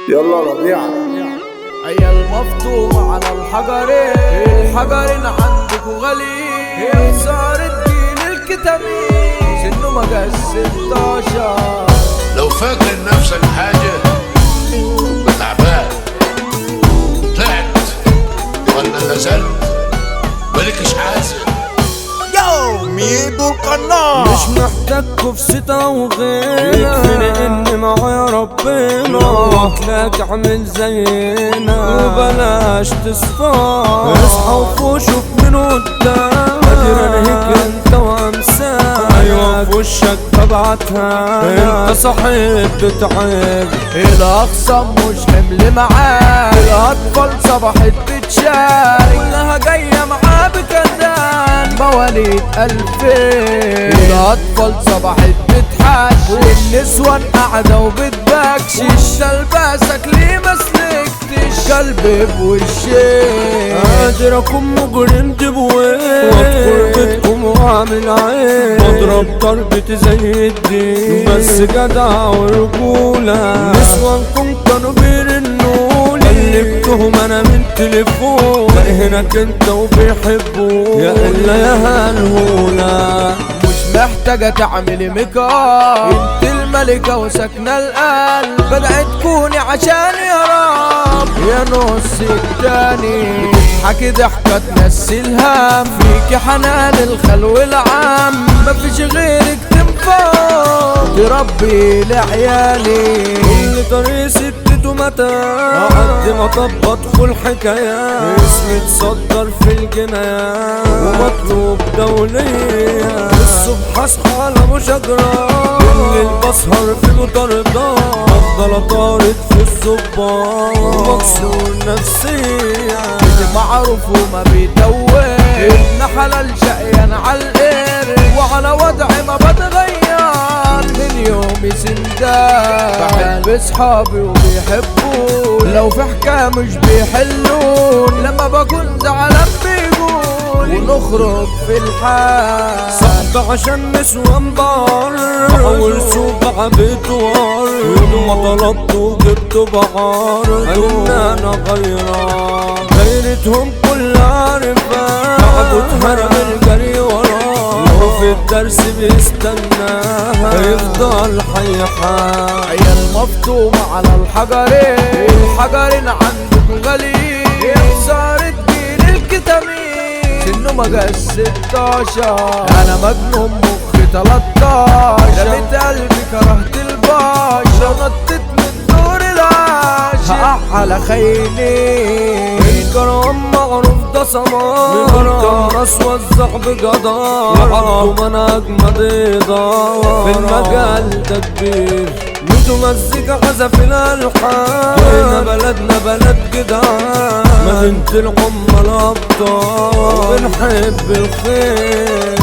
يلا ربيعة. عيال مفتوح على الحجرين عندكوا غالي. هي صارت جيل الكتامين سنه مجال 16. لو فاكر نفسك حاجة تبقى تعبان. طلعت ولا نزلت مالكش حاسب. ميدو القناع مش محتاج كفستة وغيرك، يكفيني اني معايا ربنا. لك اعمل زينا وبلاش تصفى. اصحى وفوق شوف من قدام، قادر انهيك انت وامساك. ايوه في وشك ببعتها، انت صحيح بتعب. الاخصام مش حمل معاك، الاطفال صبحت بتشارك، كلها جاية معاه بكذان. مواليد 2000 الاطفال صبحت بتحشش، والنسوان قاعدة وبتبكشش. لباسك ليه مسلكتش قلبي بوشي. قادر اكون مجرم بوين، وادخل بيتكم واعمل عين. واضرب ضربتي زي الدين، بس جدع ورجولة. نسوانكم كانوا بيرنولي، قلبتهم انا من تليفون. هناك انت وبيحبوك يا الا يا هالهولة. مش محتاجة تعملي ميك اب، انت الملكة وساكنة القلب. بدأت تكوني عشان يا رب يا نص التاني. تضحكي ضحكة تنسي الهم، فيكي حنان الخلو العام. مفيش غيرك تنفع تربي لعيالي. كل طريق ستته متى قد ما طب ادخل حكاية. اسمي اتصدر في الجنايات ومطلوب دولية. الصبح اصحى على مشاجرة، بالليل بسهر في مطاردات. افضل اطارد في الصباح ومكسور نفسيا. معروف وما بيتوه، ابن حلال شقيان عالقرد. وعلى وضعي ما بتغير من يومي سندان. بحب صحابي وبيحبون، لو في حكاية مش بيحلون. لما بكون زعلان بيقول ونخرج في الحال. صعب عشان نسوان بار، بحاول سوق عبيتوار. يوم ما طلبت وجبت بحار، ان انا غيران. غيرتهم كلها عارفة، بعده اتهرب الجري وراه. لو في الدرس بيستناها هيفضل حيحان. عيال مفتوحة على الحجرين عندكوا غالي. صارت جيل الكتامين سنه مجال 16. انا مجنون مخي 13، رميت قلبي كرهت البشر. نطيت من دور العاشر هقع على خيلي. الكرم معروف ده سمار، راس وزع بجدار. عبده من اجمد اداره في المجال ده كبير. ميدو مزيكا عزف الالحان، هنا بلدنا بلد جدعان. مدينة العمال ابطال، بنحب الخير.